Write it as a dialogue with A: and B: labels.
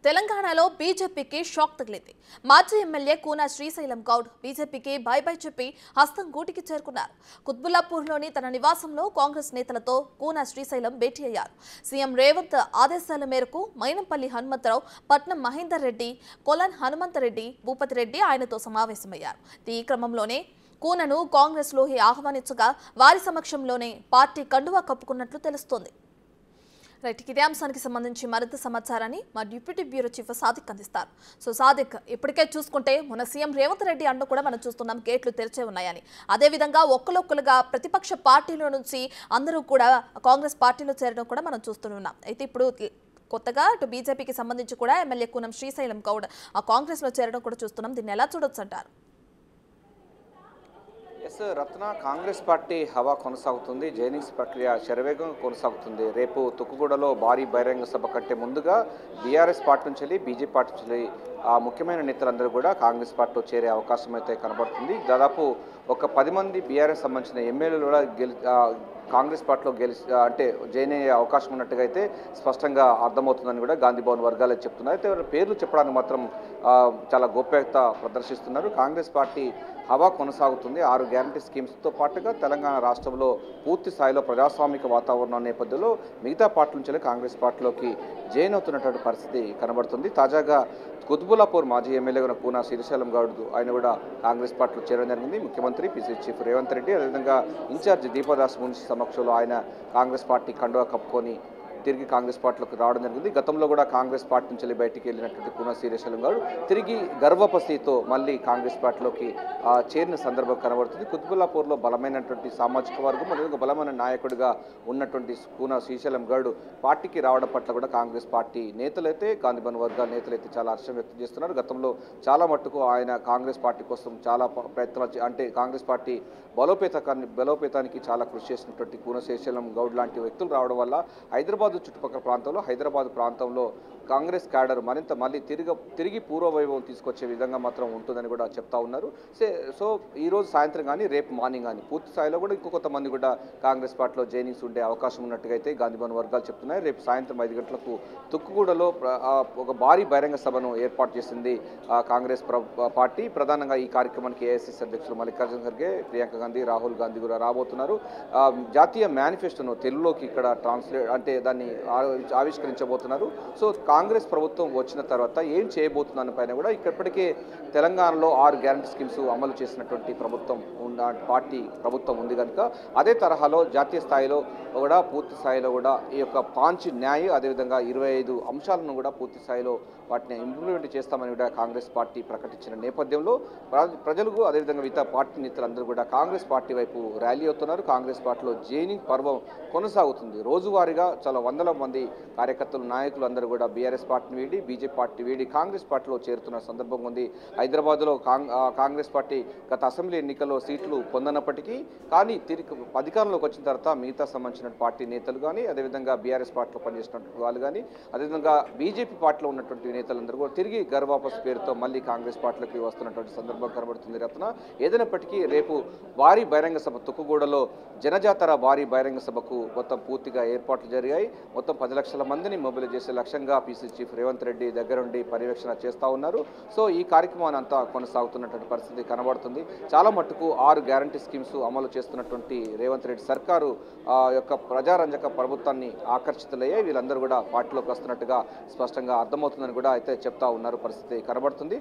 A: తెలంగాణలో బీజేపీకి షాక్ తగిలింది. మాజీ ఎమ్మెల్యే కూన శ్రీశైలం గౌడ్ బీజేపీకి బై బై చెప్పి హస్తం గూటికి చేరుకున్నారు. కుత్బుల్లాపూర్లోని తన నివాసంలో కాంగ్రెస్ నేతలతో కూన శ్రీశైలం భేటీ అయ్యారు. సీఎం రేవంత్ ఆదేశాల మేరకు మైనంపల్లి హనుమంతరావు, పట్నం మహేందర్ రెడ్డి, కొలన్ హనుమంతరెడ్డి, భూపతి రెడ్డి ఆయనతో సమావేశమయ్యారు. ఈ క్రమంలోనే కూనను కాంగ్రెస్లోకి ఆహ్వానించగా వారి సమక్షంలోనే పార్టీ కండువా కప్పుకున్నట్లు తెలుస్తోంది. రైట్, ఇదే అంశానికి సంబంధించి మరింత సమాచారాన్ని మా డిప్యూటీ బ్యూరో చీఫ్ సాదిక్ అందిస్తారు. సో సాదిక్, ఇప్పటికే చూసుకుంటే మన సీఎం రేవంత్ రెడ్డి అంటూ కూడా మనం చూస్తున్నాం గేట్లు తెరిచే ఉన్నాయని. అదేవిధంగా ఒక్కలొక్కలుగా ప్రతిపక్ష పార్టీల నుంచి అందరూ కూడా కాంగ్రెస్ పార్టీలో చేరడం కూడా మనం చూస్తున్నాం. అయితే ఇప్పుడు కొత్తగా ఇటు బీజేపీకి సంబంధించి కూడా ఎమ్మెల్యే కూనం శ్రీశైలం గౌడ్ ఆ కాంగ్రెస్లో చేరడం కూడా చూస్తున్నాం. దీన్ని ఎలా చూడొచ్చు అంటారు?
B: ఎస్ రత్న, కాంగ్రెస్ పార్టీ హవా కొనసాగుతుంది. జైనింగ్స్ ప్రక్రియ శరవేగంగా కొనసాగుతుంది. రేపు తుక్కుగూడలో భారీ బహిరంగ సభ కంటే ముందుగా బీఆర్ఎస్ పార్టీ నుంచి బీజేపీ పార్టీ నుంచి ముఖ్యమైన నేతలందరూ కూడా కాంగ్రెస్ పార్టీలో చేరే అవకాశం అయితే కనబడుతుంది. దాదాపు ఒక 10 మంది బీఆర్ఎస్ సంబంధించిన ఎమ్మెల్యేలు కూడా కాంగ్రెస్ పార్టీలో అంటే జాయిన్ అయ్యే అవకాశం ఉన్నట్టుగా అయితే స్పష్టంగా అర్థమవుతుందని కూడా గాంధీ భవన్ వర్గాలు చెప్తున్నారు. అయితే పేర్లు చెప్పడానికి మాత్రం చాలా గోప్యత ప్రదర్శిస్తున్నారు. కాంగ్రెస్ పార్టీ హవా కొనసాగుతుంది. 6 గ్యారంటీ స్కీమ్స్తో పాటుగా తెలంగాణ రాష్ట్రంలో పూర్తి స్థాయిలో ప్రజాస్వామిక వాతావరణం నేపథ్యంలో మిగతా పార్టీల నుంచి కాంగ్రెస్ పార్టీలోకి జాయిన్ అవుతున్నటువంటి పరిస్థితి కనబడుతుంది. తాజాగా కుత్బుల్లాపూర్ మాజీ ఎమ్మెల్యే కూన శ్రీశైలం గౌడ్ ఆయన కూడా కాంగ్రెస్ పార్టీలో చేరడం జరిగింది. ముఖ్యమంత్రి పిసిసి చీఫ్ రేవంత్ రెడ్డి, అదేవిధంగా ఇన్ఛార్జ్ దీపదాస్ మున్షి సమక్షంలో ఆయన కాంగ్రెస్ పార్టీ కండువా కప్పుకొని తిరిగి కాంగ్రెస్ పార్టీలోకి రావడం జరిగింది. గతంలో కూడా కాంగ్రెస్ పార్టీ నుంచి బయటికి వెళ్ళినటువంటి కూన శ్రీశైలం గౌడ్ తిరిగి గర్వపస్థితితో మళ్ళీ కాంగ్రెస్ పార్టీలోకి చేరిన సందర్భం కనబడుతుంది. కుత్బుల్లాపూర్లో బలమైనటువంటి సామాజిక వర్గం మరియు బలమైన నాయకుడిగా ఉన్నటువంటి కూన శ్రీశైలం గౌడ్ పార్టీకి రావడం పట్ల కూడా కాంగ్రెస్ పార్టీ నేతలైతే, గాంధీభవన్ వర్గాల నేతలైతే చాలా హర్షం వ్యక్తం చేస్తున్నారు. గతంలో చాలా మట్టుకు ఆయన కాంగ్రెస్ పార్టీ కోసం చాలా ప్రయత్నాలు అంటే కాంగ్రెస్ పార్టీ బలోపేతానికి చాలా కృషి చేసినటువంటి కూన శ్రీశైలం గౌడ్ లాంటి వ్యక్తులు రావడం వల్ల హైదరాబాద్ చుట్టుపక్కల ప్రాంతంలో హైదరాబాద్ ప్రాంతంలో కాంగ్రెస్ క్యాడర్ మళ్ళీ తిరిగి పూర్వవైభవం తీసుకొచ్చే విధంగా మాత్రం ఉంటుందని కూడా చెప్తా ఉన్నారు. సో ఈరోజు సాయంత్రం కానీ రేపు మార్నింగ్ కానీ పూర్తి స్థాయిలో కూడా కొంతమంది కూడా కాంగ్రెస్ పార్టీలో జాయినింగ్స్ ఉండే అవకాశం ఉన్నట్టుగా అయితే గాంధీభవన్ వర్గాలు చెప్తున్నాయి. రేపు సాయంత్రం 5 గంటలకు తుక్కుగూడలో ఒక భారీ బహిరంగ సభను ఏర్పాటు చేసింది కాంగ్రెస్ పార్టీ. ప్రధానంగా ఈ కార్యక్రమానికి ఏఐసిసి అధ్యక్షులు మల్లికార్జున ఖర్గే, ప్రియాంక గాంధీ, రాహుల్ గాంధీ కూడా రాబోతున్నారు. జాతీయ మేనిఫెస్టోను తెలుగులోకి ఇక్కడ ట్రాన్స్లేట్ అంటే దాన్ని ఆవిష్కరించబోతున్నారు. సో కాంగ్రెస్ ప్రభుత్వం వచ్చిన తర్వాత ఏం చేయబోతుందని పైన కూడా ఇప్పటికే తెలంగాణలో 6 గ్యారంటీ స్కీమ్స్ అమలు చేసినటువంటి పార్టీ ప్రభుత్వం ఉంది కనుక అదే తరహాలో జాతీయ స్థాయిలో కూడా పూర్తి స్థాయిలో కూడా ఈ యొక్క పాంచ్ న్యాయ అదేవిధంగా 25 అంశాలను కూడా పూర్తి స్థాయిలో వాటిని ఇంప్లిమెంట్ చేస్తామని కూడా కాంగ్రెస్ పార్టీ ప్రకటించిన నేపథ్యంలో ప్రజలకు అదేవిధంగా మిగతా పార్టీ నేతలందరూ కూడా కాంగ్రెస్ పార్టీ వైపు ర్యాలీ అవుతున్నారు. కాంగ్రెస్ పార్టీలో జాయినింగ్ పర్వం కొనసాగుతుంది. రోజువారీగా చాలా వందల మంది కార్యకర్తలు, నాయకులు అందరూ కూడా బీఆర్ఎస్ పార్టీని వీడి బీజేపీ పార్టీ వీడి కాంగ్రెస్ పార్టీలో చేరుతున్న సందర్భం ఉంది. హైదరాబాద్లో కాంగ్రెస్ పార్టీ గత అసెంబ్లీ ఎన్నికల్లో సీట్లు పొందనప్పటికీ కానీ తిరిగి అధికారంలోకి వచ్చిన తర్వాత మిగతా సంబంధించిన పార్టీ నేతలు కానీ అదేవిధంగా బీఆర్ఎస్ పార్టీలో పనిచేసినటువంటి వాళ్ళు కానీ అదేవిధంగా బీజేపీ పార్టీలో ఉన్నటువంటి నేతలందరూ కూడా తిరిగి గర్వాపస్ పేరుతో మళ్ళీ కాంగ్రెస్ పార్టీలోకి వస్తున్నటువంటి సందర్భం కనబడుతుంది. రత్న, ఏదైనప్పటికీ రేపు భారీ బహిరంగ సభ తుక్కుగూడలో జనజాతర భారీ బహిరంగ సభకు మొత్తం పూర్తిగా ఏర్పాట్లు జరిగాయి. మొత్తం 10 లక్షల మందిని మొబిలైజ్ చేసే లక్ష్యంగా పీసీ చీఫ్ రేవంత్ రెడ్డి దగ్గరుండి పర్యవేక్షణ చేస్తూ ఉన్నారు. సో ఈ కార్యక్రమాన్ని అంతా కొనసాగుతున్నటువంటి పరిస్థితి కనబడుతుంది. చాలా మట్టుకు 6 గ్యారంటీ స్కీమ్స్ అమలు చేస్తున్నటువంటి రేవంత్ రెడ్డి సర్కారు యొక్క ప్రజారంజక ప్రభుత్వాన్ని ఆకర్షితులయ్యే వీళ్ళందరూ కూడా పార్టీలోకి వస్తున్నట్టుగా స్పష్టంగా అర్థమవుతుందని కూడా అయితే చెప్తా ఉన్నారు. పరిస్థితి కనబడుతుంది.